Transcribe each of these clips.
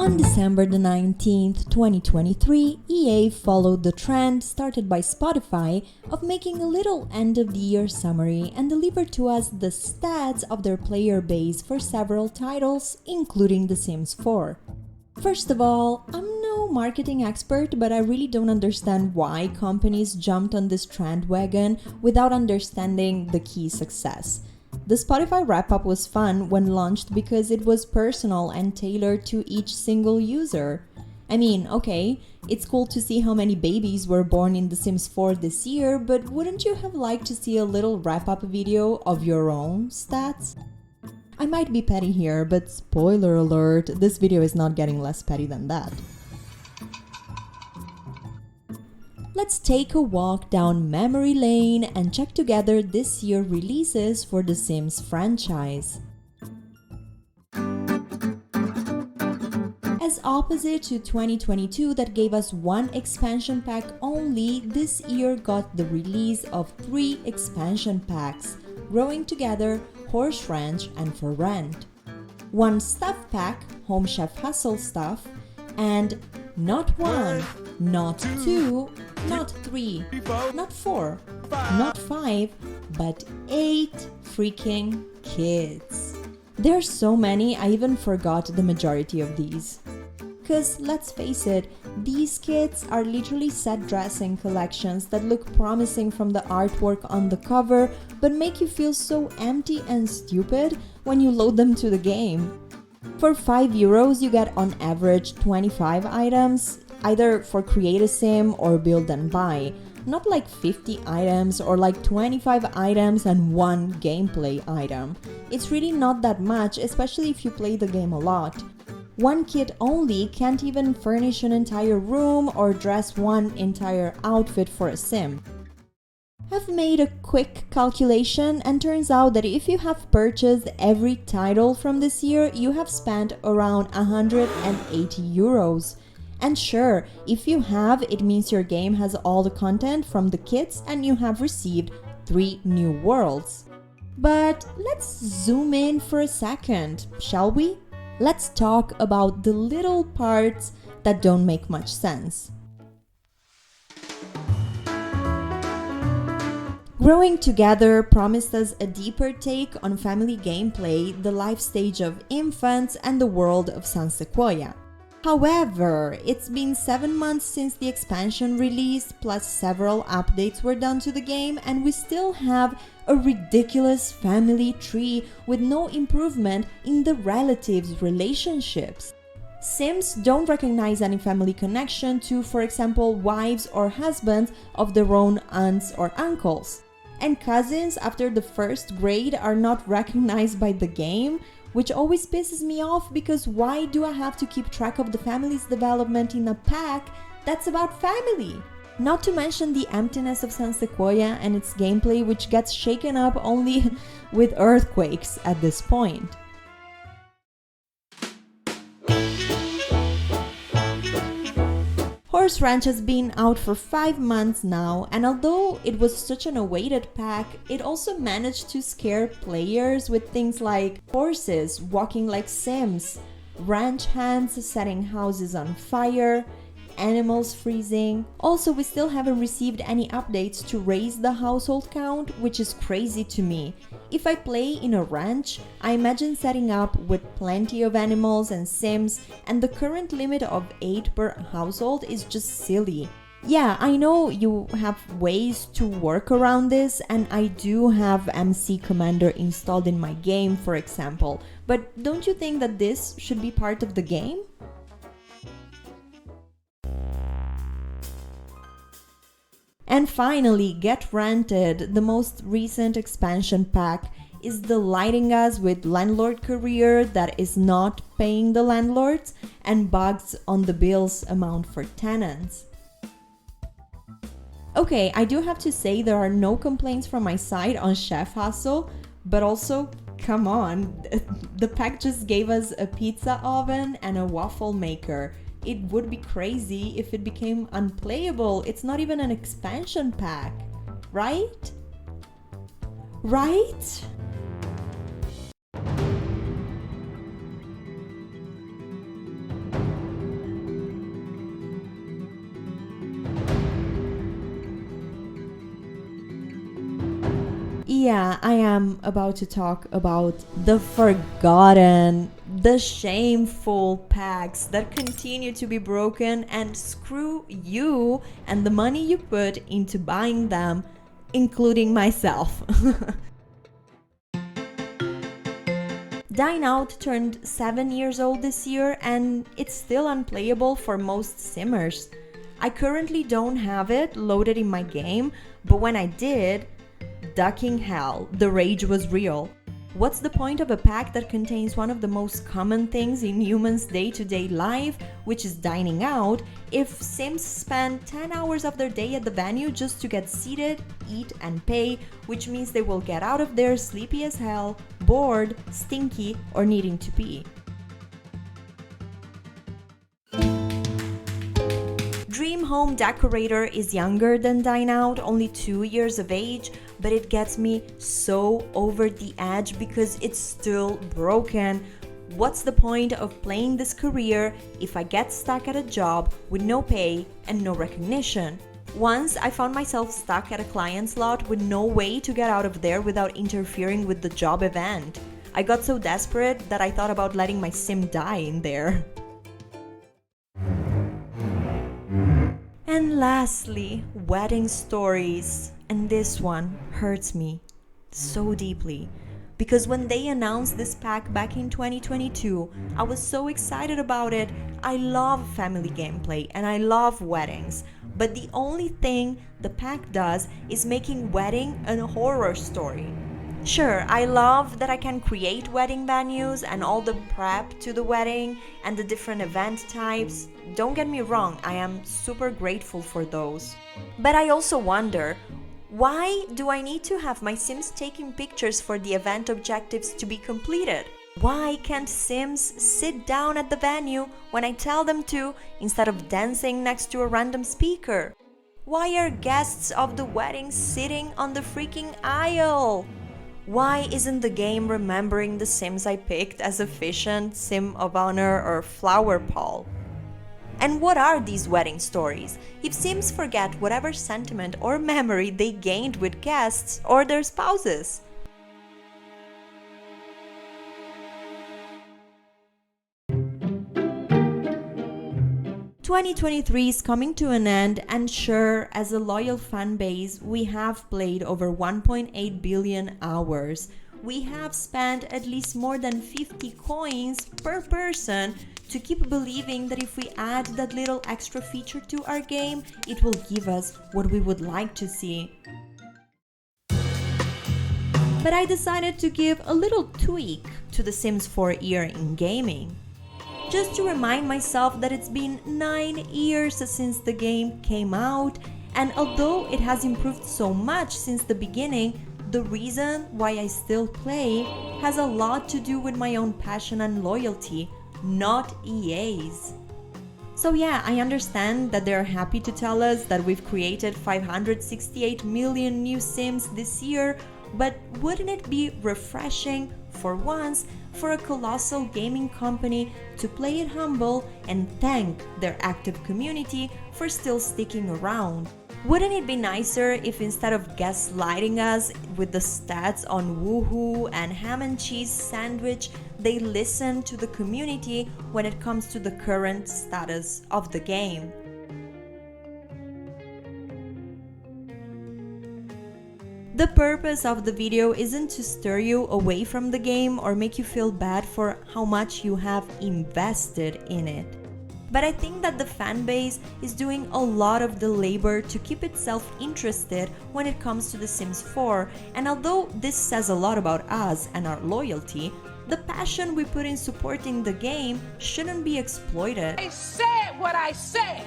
On December the 19th, 2023, EA followed the trend started by Spotify of making a little end-of-the-year summary and delivered to us the stats of their player base for several titles, including The Sims 4. First of all, I'm no marketing expert, but I really don't understand why companies jumped on this trend wagon without understanding the key success. The Spotify wrap-up was fun when launched because it was personal and tailored to each single user. I mean, okay, it's cool to see how many babies were born in The Sims 4 this year, but wouldn't you have liked to see a little wrap-up video of your own stats? I might be petty here, but spoiler alert, this video is not getting less petty than that. Let's take a walk down memory lane and check together this year's releases for the Sims franchise. As opposite to 2022 that gave us one expansion pack only, this year got the release of 3 expansion packs, Growing Together, Horse Ranch, and For Rent. 1 stuff pack, Home Chef Hustle stuff, and not 1, not 2, not 3, not 4, not 5, but 8 freaking kids. There's so many, I even forgot the majority of these. Cause let's face it, these kits are literally set dressing collections that look promising from the artwork on the cover, but make you feel so empty and stupid when you load them to the game. For €5, you get on average 25 items, either for create a sim or build and buy, not like 50 items or like 25 items and 1 gameplay item. It's really not that much, especially if you play the game a lot. 1 kit only can't even furnish an entire room or dress 1 entire outfit for a sim. I've made a quick calculation and turns out that if you have purchased every title from this year, you have spent around €180. And sure, if you have, it means your game has all the content from the kits and you have received 3 new worlds. But let's zoom in for a second, shall we? Let's talk about the little parts that don't make much sense. Growing Together promised us a deeper take on family gameplay, the life stage of infants, and the world of San Sequoia. However, it's been 7 months since the expansion released, plus several updates were done to the game, and we still have a ridiculous family tree with no improvement in the relatives' relationships. Sims don't recognize any family connection to, for example, wives or husbands of their own aunts or uncles. And cousins after the 1st grade are not recognized by the game, which always pisses me off because why do I have to keep track of the family's development in a pack that's about family? Not to mention the emptiness of San Sequoia and its gameplay, which gets shaken up only with earthquakes at this point. Horse Ranch has been out for 5 months now, and although it was such an awaited pack, it also managed to scare players with things like horses walking like Sims, ranch hands setting houses on fire, animals freezing. Also, we still haven't received any updates to raise the household count, which is crazy to me. If I play in a ranch, I imagine setting up with plenty of animals and sims, and the current limit of 8 per household is just silly. Yeah, I know you have ways to work around this, and I do have MC Commander installed in my game, for example, but don't you think that this should be part of the game? And finally, Get Rented, the most recent expansion pack, is delighting us with landlord career that is not paying the landlords and bugs on the bills amount for tenants. Okay, I do have to say there are no complaints from my side on Chef Hustle, but also, come on, the pack just gave us a pizza oven and a waffle maker. It would be crazy if it became unplayable. It's not even an expansion pack, right? Right? Yeah, I am about to talk about the forgotten, the shameful packs that continue to be broken, and screw you and the money you put into buying them, including myself. Dine Out turned 7 years old this year and it's still unplayable for most simmers. I currently don't have it loaded in my game, but when I did, ducking hell, the rage was real. What's the point of a pack that contains one of the most common things in humans' day-to-day life, which is dining out, if Sims spend 10 hours of their day at the venue just to get seated, eat and pay, which means they will get out of there sleepy as hell, bored, stinky, or needing to pee. Dream Home Decorator is younger than Dine Out, only 2 years of age, but it gets me so over the edge because it's still broken. What's the point of playing this career if I get stuck at a job with no pay and no recognition? Once I found myself stuck at a client's lot with no way to get out of there without interfering with the job event. I got so desperate that I thought about letting my sim die in there. And lastly, wedding stories. And this one hurts me so deeply. Because when they announced this pack back in 2022, I was so excited about it. I love family gameplay and I love weddings. But the only thing the pack does is making wedding a horror story. Sure, I love that I can create wedding venues and all the prep to the wedding and the different event types. Don't get me wrong, I am super grateful for those. But I also wonder, why do I need to have my Sims taking pictures for the event objectives to be completed? Why can't Sims sit down at the venue when I tell them to, instead of dancing next to a random speaker? Why are guests of the wedding sitting on the freaking aisle? Why isn't the game remembering the Sims I picked as efficient, Sim of Honor, or Flower Paul? And what are these wedding stories if Sims forget whatever sentiment or memory they gained with guests or their spouses? "2023 is coming to an end, and sure, as a loyal fan base, we have played over 1.8 billion hours. We have spent at least more than 50 coins per person to keep believing that if we add that little extra feature to our game, it will give us what we would like to see. But I decided to give a little tweak to The Sims 4 year in gaming. Just to remind myself that it's been 9 years since the game came out, and although it has improved so much since the beginning, the reason why I still play has a lot to do with my own passion and loyalty, not EA's. So yeah, I understand that they're happy to tell us that we've created 568 million new Sims this year, but wouldn't it be refreshing for once for a colossal gaming company to play it humble and thank their active community for still sticking around? Wouldn't it be nicer if instead of gaslighting us with the stats on woohoo and ham and cheese sandwich, they listen to the community when it comes to the current status of the game? The purpose of the video isn't to stir you away from the game or make you feel bad for how much you have invested in it. But I think that the fanbase is doing a lot of the labor to keep itself interested when it comes to The Sims 4, and although this says a lot about us and our loyalty, the passion we put in supporting the game shouldn't be exploited. I said what I said!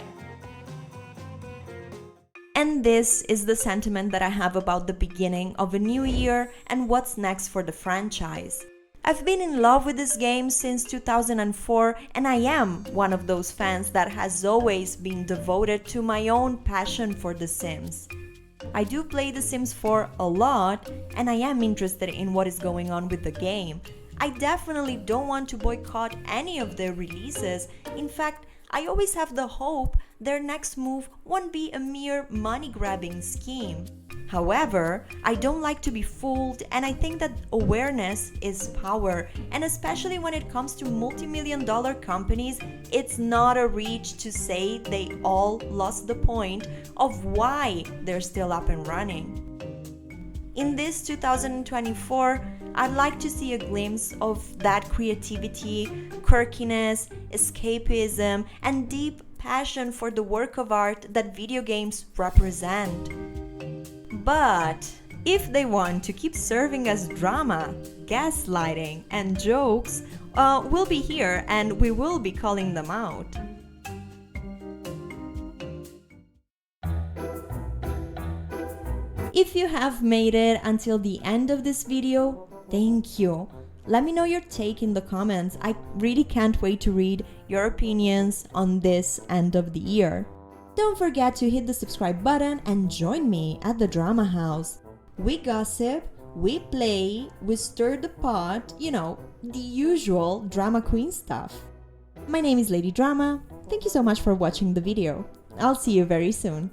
And this is the sentiment that I have about the beginning of a new year and what's next for the franchise. I've been in love with this game since 2004, and I am one of those fans that has always been devoted to my own passion for The Sims. I do play The Sims 4 a lot, and I am interested in what is going on with the game. I definitely don't want to boycott any of their releases. In fact, I always have the hope their next move won't be a mere money-grabbing scheme. However, I don't like to be fooled, and I think that awareness is power, and especially when it comes to multi-million-dollar companies, it's not a reach to say they all lost the point of why they're still up and running. In this 2024, I'd like to see a glimpse of that creativity, quirkiness, escapism, and deep passion for the work of art that video games represent. But if they want to keep serving us drama, gaslighting, and jokes, we'll be here and we will be calling them out. If you have made it until the end of this video, thank you. Let me know your take in the comments. I really can't wait to read your opinions on this end of the year. Don't forget to hit the subscribe button and join me at the Drama House. We gossip, we play, we stir the pot, the usual drama queen stuff. My name is Lady Drama. Thank you so much for watching the video. I'll see you very soon.